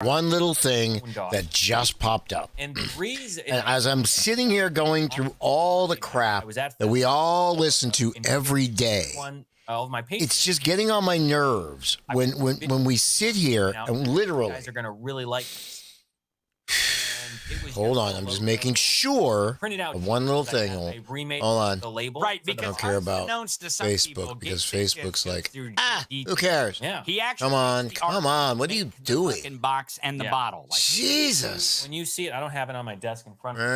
One little thing that just popped up. And the reason, and as I'm sitting here going through all the crap that we all listen to every day, it's just getting on my nerves when we sit here and literally. You guys are going to really like this. Hold on, I'm just making sure of one little thing. Hold on. The label. Right, I don't care about Facebook because Facebook's like, who cares? Yeah. He actually Come on, what are you doing? The box and the bottle. Like, Jesus. When you see it, I don't have it on my desk in front of me.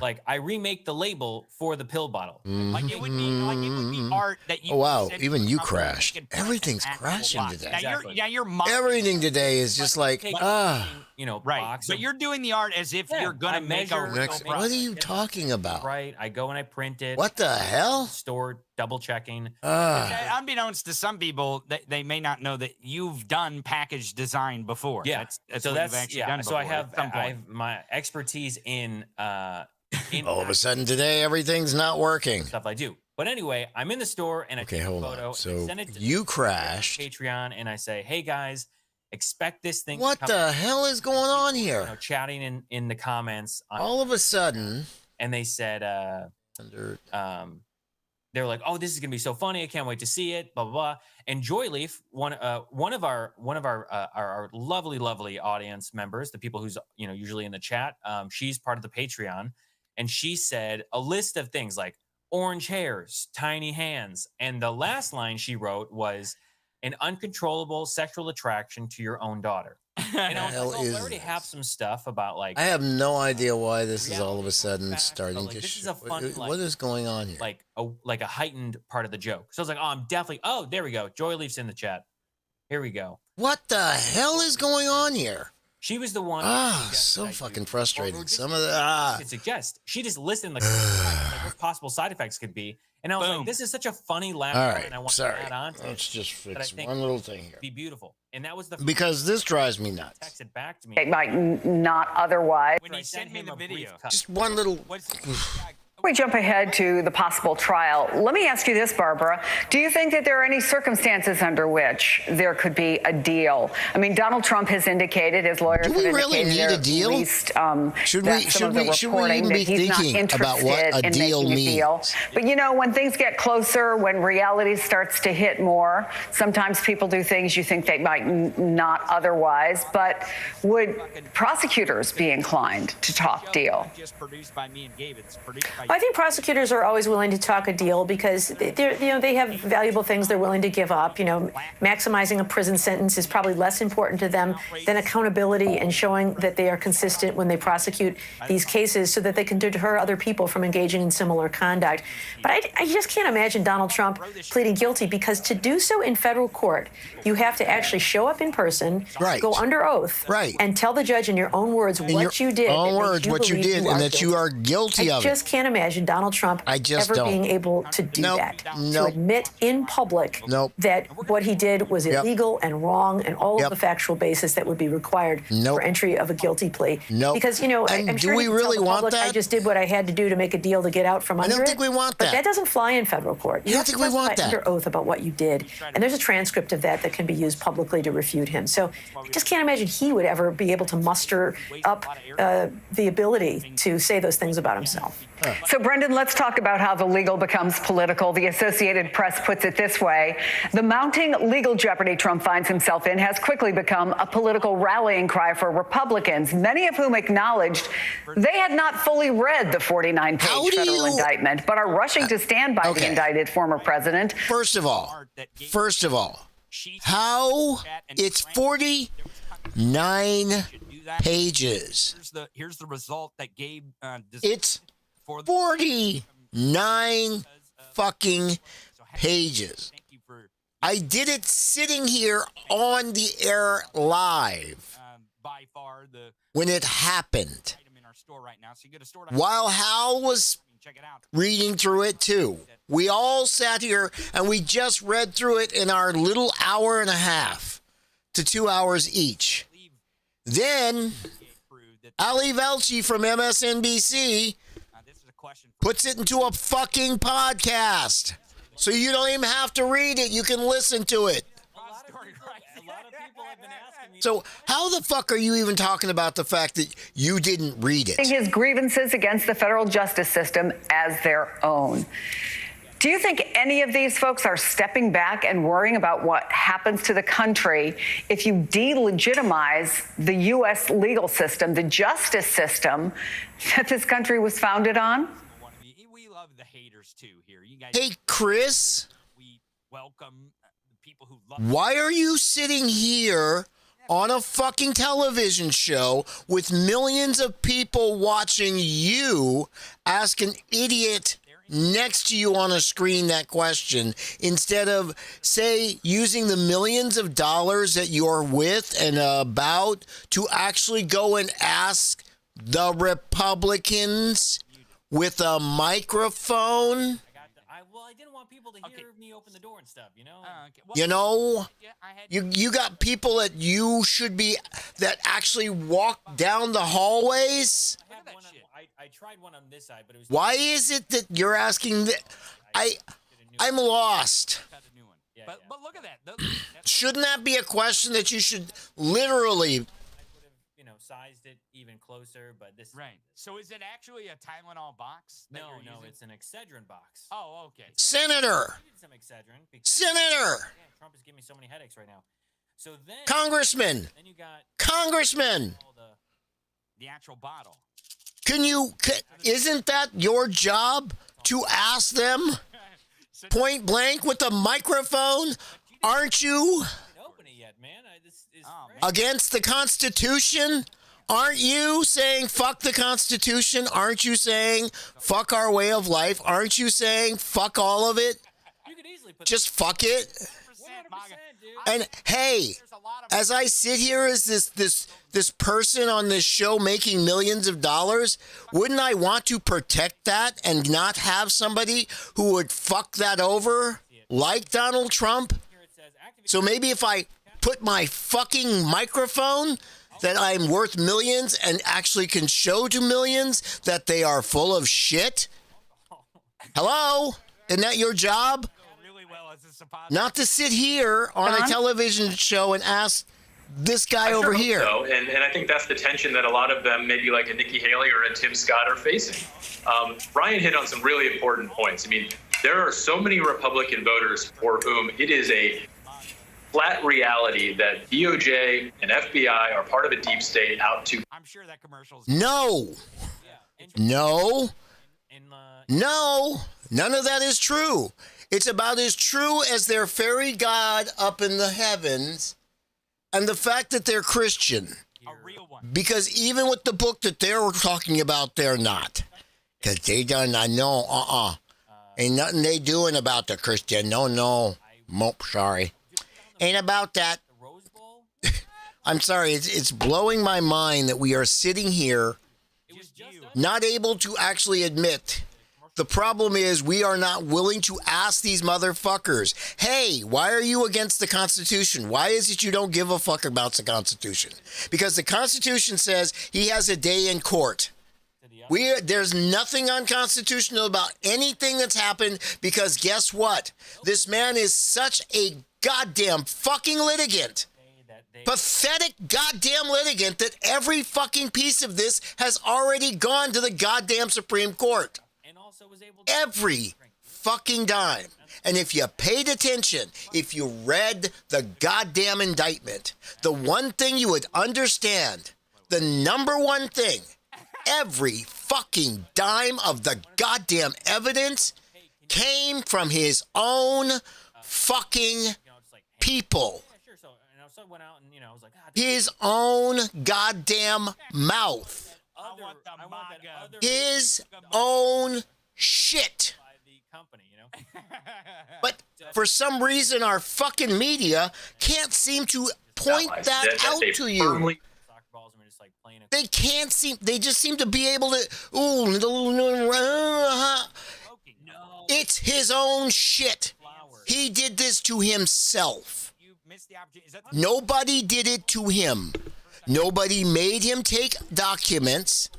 Like, I remake the label for the pill bottle. Like it would be art that you. Oh wow, even you crashed. Everything's crashing today. Now you're everything today is just like right. box. But you're doing the art as if you're gonna make a. What are you talking about? Right. I go and I print it. What the hell? Store double checking. Unbeknownst to some people, they may not know that you've done package design before. Yeah. That's so what that's you've actually done So I before have my expertise in all of a sudden today everything's not working. Stuff I do. But anyway, I'm in the store and I take a photo. So send it to you crashed Patreon and I say, hey guys, expect this thing. What the hell is going on here? Chatting in the comments. All of a sudden, and they said, they're like, oh, this is gonna be so funny. I can't wait to see it. Blah blah blah. And Joyleaf, one of our lovely audience members, the people who's usually in the chat, she's part of the Patreon, and she said a list of things like orange hairs, tiny hands, and the last line she wrote was an uncontrollable sexual attraction to your own daughter. And I was like, I already have some stuff about like. I have no idea why this is all of a sudden starting like, to. This is a fun. What is going on here? Like a heightened part of the joke. So I was like, oh, I'm definitely. Oh, there we go. Joy Leaf's in the chat. Here we go. What the hell is going on here? She was the one. So fucking frustrating. Some of the could suggest. She just listened like what possible side effects could be, and I was like, this is such a funny laugh. All right, and I want sorry. to add on to Let's just fix one little thing here. Be beautiful, and that was the because this drives me nuts. Texted back to me. It might not otherwise. When he sent me the video, just one little. We jump ahead to the possible trial. Let me ask you this, Barbara. Do you think that there are any circumstances under which there could be a deal? I mean, Donald Trump has indicated, his lawyers have indicated, really need a deal? At least, should we even be thinking about what a deal means? But when things get closer, when reality starts to hit more, sometimes people do things you think they might not otherwise. But would prosecutors be inclined to talk deal? I think prosecutors are always willing to talk a deal because they have valuable things they're willing to give up. Maximizing a prison sentence is probably less important to them than accountability and showing that they are consistent when they prosecute these cases so that they can deter other people from engaging in similar conduct. But I just can't imagine Donald Trump pleading guilty because to do so in federal court, you have to actually show up in person, go under oath, and tell the judge in your own words what you did. And that you are guilty of it. I just can't imagine Donald Trump ever being able to do that. To admit in public that what he did was illegal and wrong and all of the factual basis that would be required for entry of a guilty plea. Because, I'm sure we really want that? I just did what I had to do to make a deal to get out from under it. I don't think we want that. But that doesn't fly in federal court. You don't think we want that? Under oath about what you did. And there's a transcript of that can be used publicly to refute him. So I just can't imagine he would ever be able to muster up the ability to say those things about himself. So, Brendan, let's talk about how the legal becomes political. The Associated Press puts it this way. The mounting legal jeopardy Trump finds himself in has quickly become a political rallying cry for Republicans, many of whom acknowledged they had not fully read the 49-page federal indictment, but are rushing to stand by the indicted former president. First of all, how it's 49 pages. Here's the result that Gabe. It's 49 fucking pages. I did it sitting here on the air live when it happened. While Hal was reading through it too. We all sat here and we just read through it in our little hour and a half to 2 hours each. Then Ali Velshi from MSNBC puts it into a fucking podcast. So you don't even have to read it. You can listen to it. A lot of people I've been asking you. So how the fuck are you even talking about the fact that you didn't read it? His grievances against the federal justice system as their own. Do you think any of these folks are stepping back and worrying about what happens to the country if you delegitimize the U.S. legal system, the justice system that this country was founded on? We love the haters too here. You guys. Hey, Chris, We welcome the people who love. why are you sitting here on a fucking television show with millions of people watching you ask an idiot next to you on a screen that question instead of, say, using the millions of dollars that you're with and about to actually go and ask the Republicans with a microphone? I didn't want people to hear me open the door and stuff, you know? Okay. Well, You know, yeah, I had. you got people that you should be, that actually walk down the hallways. I had one on, I tried one on this side, but it was Why is it that you're asking that? I'm lost. Got a new one. Yeah, but yeah. but look at that. That's Shouldn't that be a question that you should literally? I would have, sized it even closer, but this right. So is it actually a Tylenol box? that No, you're no, using? it's an Excedrin box. Oh, okay. Senator, I needed some Excedrin because Senator, Trump is giving me so many headaches right now. So then Congressman, you got Congressman, all The actual bottle. isn't that your job to ask them So point blank with a microphone? Aren't you didn't open it yet, man. This is Oh, fresh. man. against the Constitution? Aren't you saying fuck the Constitution? Aren't you saying fuck our way of life? Aren't you saying fuck all of it? You could easily put Just fuck it? 100%, 100%, MAGA. dude. And hey, There's a lot of as I sit here as this person on this show making millions of dollars, wouldn't I want to protect that and not have somebody who would fuck that over like Donald Trump? Here it says activate So maybe if I put my fucking microphone that I'm worth millions and actually can show to millions that they are full of shit. Hello? Isn't that your job? really well as a suppository. Not to sit here on a television show and ask this guy over here. So, and I think that's the tension that a lot of them, maybe like a Nikki Haley or a Tim Scott, are facing. Ryan hit on some really important points. I mean, there are so many Republican voters for whom it is a flat reality that DOJ and FBI are part of a deep state out to I'm sure that commercial's No. No. No. None of that is true. It's about as true as their fairy god up in the heavens and the fact that they're Christian. a real one. Because even with the book that they're talking about, they're not. Because they done, I know, Ain't nothing they doing about the Christian. No. Mope, sorry. Ain't about that. the Rose Bowl. I'm sorry. It's blowing my mind that we are sitting here It was just us. not able to actually admit. The problem is we are not willing to ask these motherfuckers, hey, why are you against the Constitution? Why is it you don't give a fuck about the Constitution? Because the Constitution says he has a day in court. There's nothing unconstitutional about anything that's happened because guess what? This man is such a goddamn fucking litigant. Pathetic goddamn litigant that every fucking piece of this has already gone to the goddamn Supreme Court. And also was able to Every fucking dime. And if you paid attention, if you read the goddamn indictment, the one thing you would understand, the number one thing, every fucking dime of the goddamn evidence came from his own fucking just like, hey, people. yeah, sure. So I went out and I was like, ah, His own goddamn mouth. I want the I want that MAGA. other His own shit. by the company, But for some reason, our fucking media can't seem to point that out they to you. firmly Soccer balls and we're just like playing it. They can't seem, they just seem to be able to, No it's his own shit. flowers. He did this to himself. You missed the opportunity. Is that Nobody did it to him. Nobody made him take documents.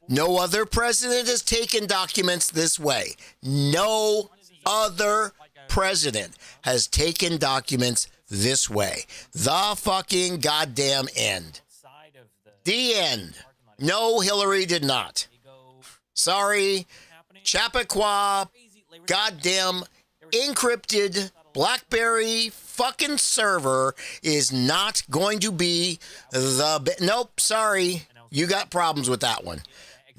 No other president has taken documents this way. No other president has taken documents this way. The fucking goddamn end. The end. No, Hillary did not. Sorry. Chappaqua, goddamn encrypted BlackBerry fucking server is not going to be nope, sorry. You got problems with that one.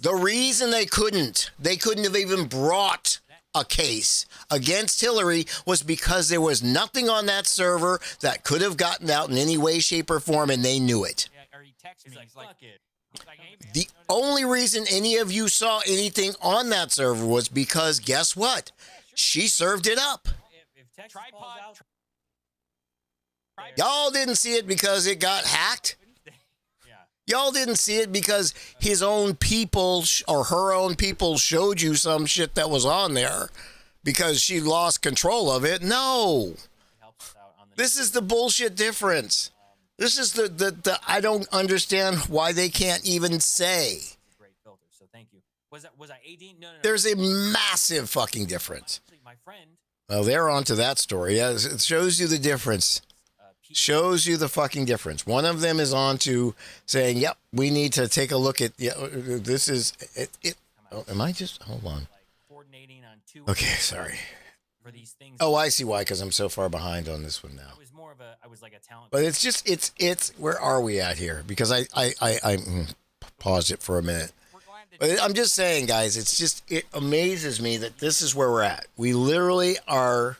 The reason they couldn't have even brought a case against Hillary was because there was nothing on that server that could have gotten out in any way, shape, or form, and they knew it. The only reason any of you saw anything on that server was because, guess what? She served it up. Y'all didn't see it because it got hacked. Y'all didn't see it because his own people or her own people showed you some shit that was on there because she lost control of it. No. This is the bullshit difference. This is the I don't understand why they can't even say. Great filter. So thank you. Was I 18? No. There's a massive fucking difference. Actually, my friend. Well, they're on to that story. Yeah, it shows you the difference. Shows you the fucking difference. One of them is on to saying, yep, we need to take a look at, this is, oh, am I just, hold on. Okay, sorry. For these things. Oh, I see why, because I'm so far behind on this one now. I was like a talent. But it's just, it's, where are we at here? Because I paused it for a minute. But I'm just saying, guys, it's just, it amazes me that this is where we're at. We literally are.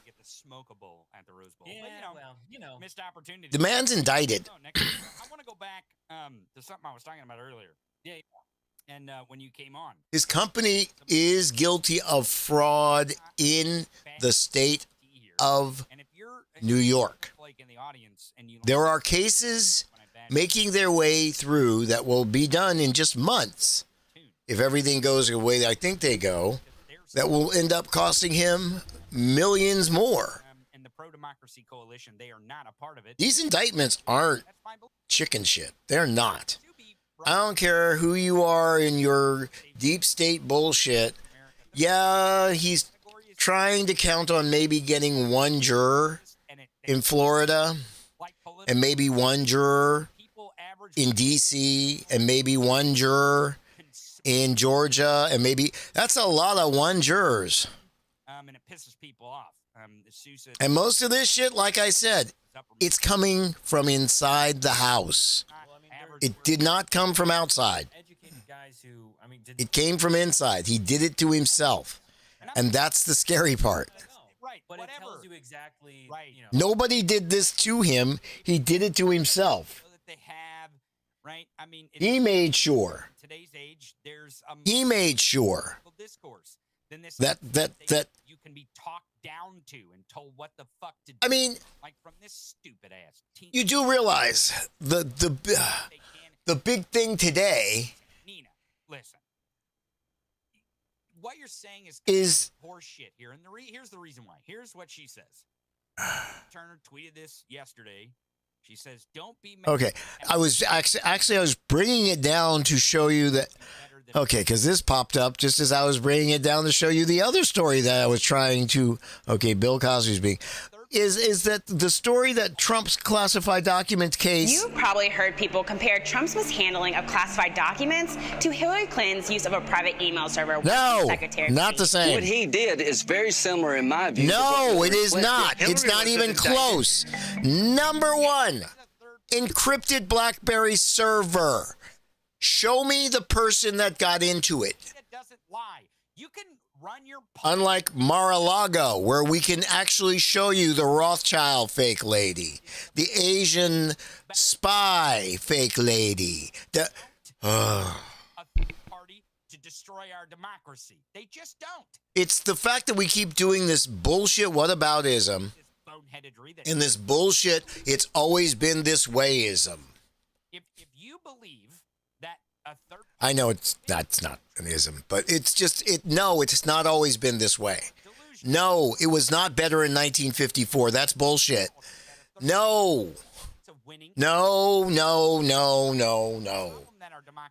Missed opportunity. The man's indicted. I want to go back to something I was talking about earlier. Yeah. And when you came on, his company is guilty of fraud in the state of New York. There are cases making their way through that will be done in just months. If everything goes the way I think they go, that will end up costing him millions more. Pro-democracy coalition, they are not a part of it. These indictments aren't chicken shit. They're not. I don't care who you are in your deep state bullshit. Yeah, he's trying to count on maybe getting one juror in Florida and maybe one juror in D.C. and maybe one juror in Georgia and maybe that's a lot of one jurors. And it pisses people off. And most of this shit, like I said, it's coming from inside the house. It did not come from outside. It came from inside. He did it to himself. And that's the scary part. Right, but it tells you exactly, Nobody did this to him. He did it to himself. He made sure. He made sure that you can be talked down to and told what the fuck to do. I mean, like from this stupid ass team. You do realize the big thing today. Nina, listen. What you're saying is horseshit here, and here's the reason why. Here's what she says. Turner tweeted this yesterday. She says, "Don't be mad." Okay, I was actually I was bringing it down to show you that. Okay, because this popped up just as I was bringing it down to show you the other story that I was trying to. Okay, Bill Cosby's being. Is that the story that Trump's classified documents case? You probably heard people compare Trump's mishandling of classified documents to Hillary Clinton's use of a private email server. No, not the same. What he did is very similar in my view. No, it is not. It's not even close. Number one, encrypted BlackBerry server. Show me the person that got into it. It doesn't lie. You can run your. Unlike Mar-a-Lago, where we can actually show you the Rothschild fake lady, the Asian spy fake lady, the a party to destroy our democracy. They just don't. It's the fact that we keep doing this bullshit whataboutism and this bullshit. It's always been this wayism. If you believe that a third. I know that's not an ism, but it's just no, it's not always been this way. No, it was not better in 1954. That's bullshit. No. No.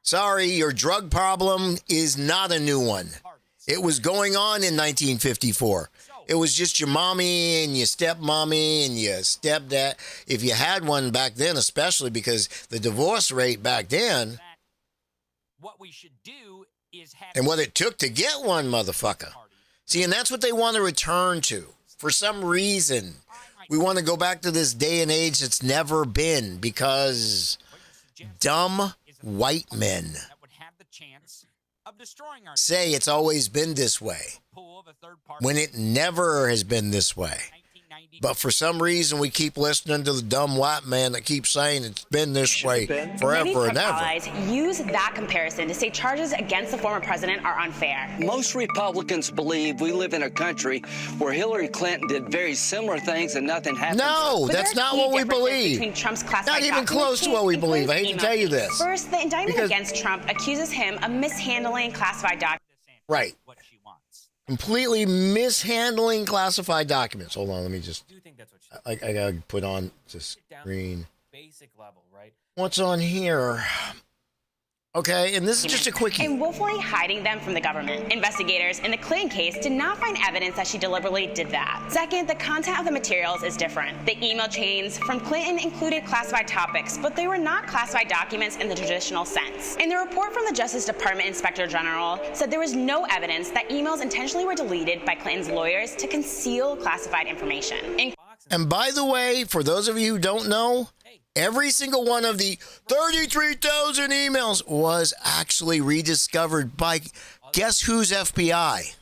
Sorry, your drug problem is not a new one. It was going on in 1954. It was just your mommy and your stepmommy and your stepdad. If you had one back then, especially because the divorce rate back then, what we should do is have and what it took to get one, motherfucker. See, and that's what they want to return to. For some reason, we want to go back to this day and age that's never been because dumb white men that would have the chance of destroying our say it's always been this way pool of a third party. when it never has been this way. But for some reason, we keep listening to the dumb white man that keeps saying it's been this way Many forever Trump and ever. allies use that comparison to say charges against the former president are unfair. Most Republicans believe we live in a country where Hillary Clinton did very similar things and nothing happened. No, But that's there are not key what we differences believe. between Trump's classified Not even documents close to case what we and believe. I hate to Clinton's tell you email this. case. First, the indictment Because- against Trump accuses him of mishandling classified documents. Right. What she wants. Completely mishandling classified documents. Hold on, let me just... I do think that's what I gotta put on the down screen. basic level, right? What's on here? Okay, and this is just a quickie. And willfully hiding them from the government. Investigators in the Clinton case did not find evidence that she deliberately did that. Second, the content of the materials is different. The email chains from Clinton included classified topics, but they were not classified documents in the traditional sense. And the report from the Justice Department Inspector General said there was no evidence that emails intentionally were deleted by Clinton's lawyers to conceal classified information. And by the way, for those of you who don't know, every single one of the 33,000 emails was actually rediscovered by guess whose FBI?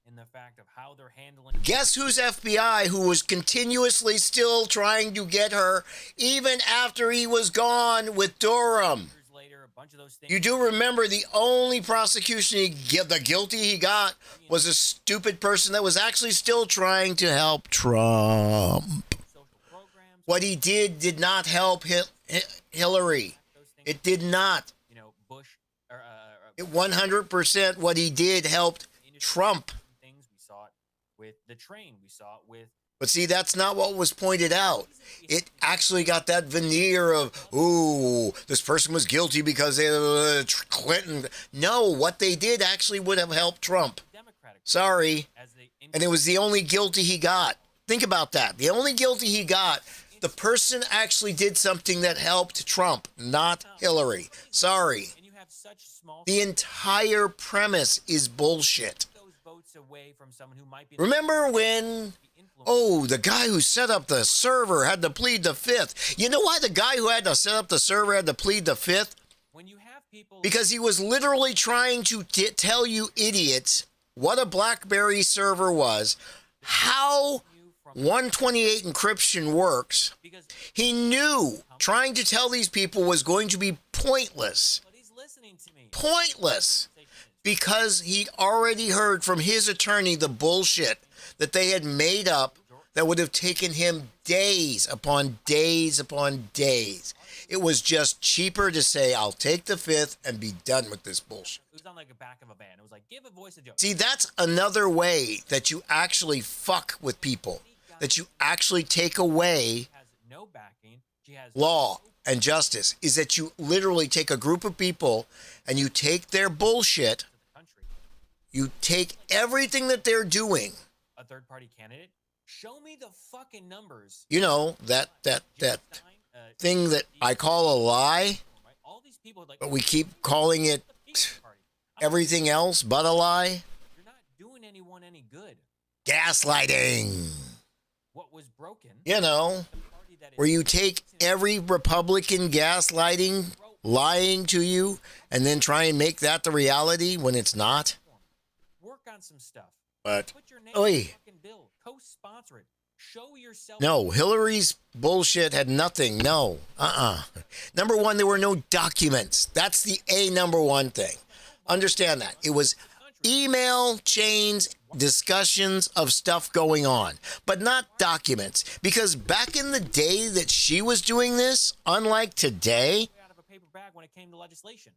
In the fact of how they're handling. Guess whose FBI who was continuously still trying to get her even after he was gone with Durham? Years later, a bunch of those things. You do remember the only prosecution the guilty he got was a stupid person that was actually still trying to help Trump. Social programs. What he did not help Hillary. It did not. You know, Bush. It 100% what he did helped Trump. Things we saw it with the train. We saw it with. But see, that's not what was pointed out. It actually got that veneer of, ooh, this person was guilty because they Clinton. No, what they did actually would have helped Trump. Democratic. Sorry. As they. And it was the only guilty he got. Think about that. The only guilty he got, the person actually did something that helped Trump, not Hillary. Sorry. And you have such small. The entire premise is bullshit. Those votes away from someone who might be. Remember when, oh, the guy who set up the server had to plead the fifth. You know why the guy who had to set up the server had to plead the fifth? When you have people. Because he was literally trying to tell you idiots what a BlackBerry server was, how 128 encryption works. He knew trying to tell these people was going to be pointless. But he's listening to me. Pointless. Because he'd already heard from his attorney the bullshit that they had made up that would have taken him days upon days upon days. It was just cheaper to say, I'll take the fifth and be done with this bullshit. It was on like a back of a van. It was like, give a voice a joke. See, that's another way that you actually fuck with people, that you actually take away Has no backing. She has law and justice, is that you literally take a group of people and you take their bullshit, country. you take everything that they're doing, A third party candidate. Show me the fucking numbers. you know, that thing that I call a lie, All these people like. but we keep calling it everything else but a lie. You're not doing anyone any good. Gaslighting, What was broken? you know, Party that is where you take every Republican gaslighting, lying to you, and then try and make that the reality when it's not. work on some stuff. But, Put your name on oi. the fucking bill. Co-sponsor it. Show yourself. no, Hillary's bullshit had nothing. No. Number one, there were no documents. That's the number one thing. Understand that. It was email chains, discussions of stuff going on, but not documents. Because back in the day that she was doing this, unlike today, Out of a paper bag when it came to legislation.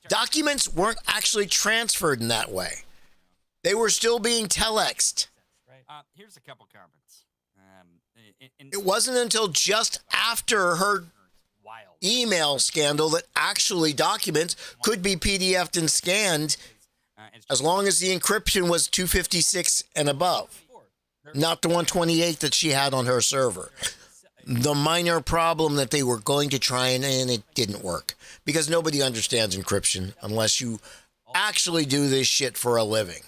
documents weren't actually transferred in that way. They were still being telexed. Here's a couple comments. It wasn't until just after her Wild. email scandal that actually documents could be PDF'd and scanned as long as the encryption was 256 and above. not the 128 that she had on her server. The minor problem that they were going to try and it didn't work because nobody understands encryption unless you actually do this shit for a living.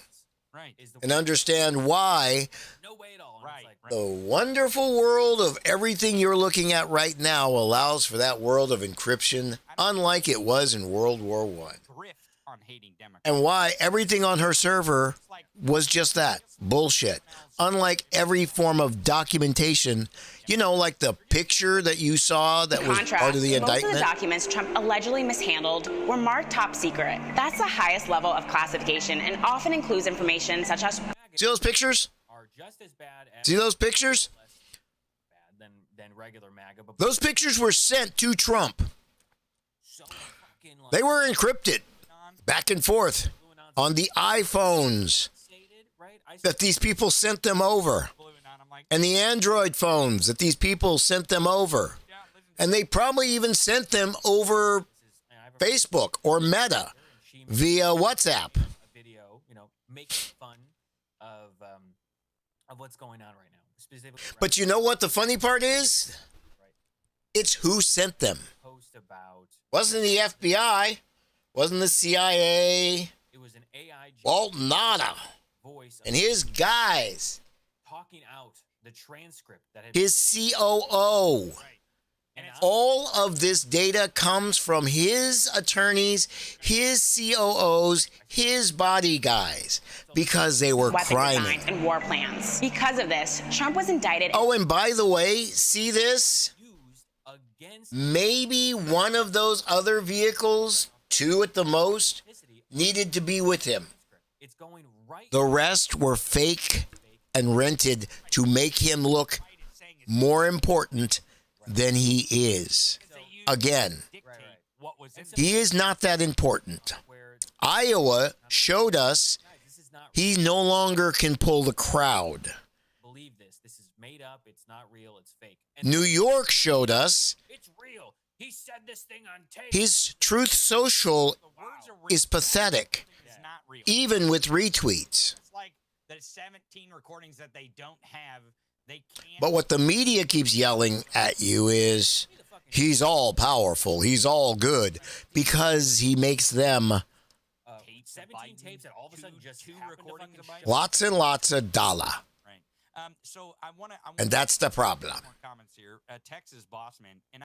Right. And understand why No way at all. Right. the wonderful world of everything you're looking at right now allows for that world of encryption, unlike it was in World War I. Thrift on hating Democrats. And why everything on her server was just that, bullshit. Unlike every form of documentation, you know, like the picture that you saw that was part of the most indictment. of the documents Trump allegedly mishandled were marked top secret. That's the highest level of classification and often includes information such as... See those pictures? Are just as bad as See those pictures? bad than regular MAGA. But Those pictures were sent to Trump. so fucking like They were encrypted back and forth on the iPhones right? that these people sent them over, and the Android phones that these people sent them over. And they probably even sent them over Facebook or Meta via WhatsApp. a video, you know, making fun of what's going on right now. Specifically, But you know what the funny part is? It's who sent them. post about Wasn't the FBI, wasn't the CIA, it was an AI Walt Nada voice and his guys, talking out the transcript that had his COO. and All of this data comes from his attorneys, his COOs, his body guys, because they were weapon criming. designs and war plans. Because of this, Trump was indicted. Oh, and by the way, see this? used against Maybe one of those other vehicles, 2 at the most, needed to be with him. it's going right The rest were fake and rented to make him look more important than he is. Again, What was in he is not that important. where Iowa showed us this is not he no longer can pull the crowd. believe this. This is made up. It's not real. It's fake. And New York showed us it's real. He said this thing on tape. his Truth Social is pathetic, is not real. even with retweets. It's like the 17 recordings that they don't have. They can't. But what the media keeps yelling at you is he's all powerful, he's all good, because he makes them 17 tapes that all of a sudden just two happened to recordings fucking of show. lots and lots of dollar. Right. So I want to. And that's the problem. More comments here. Texas bossman, and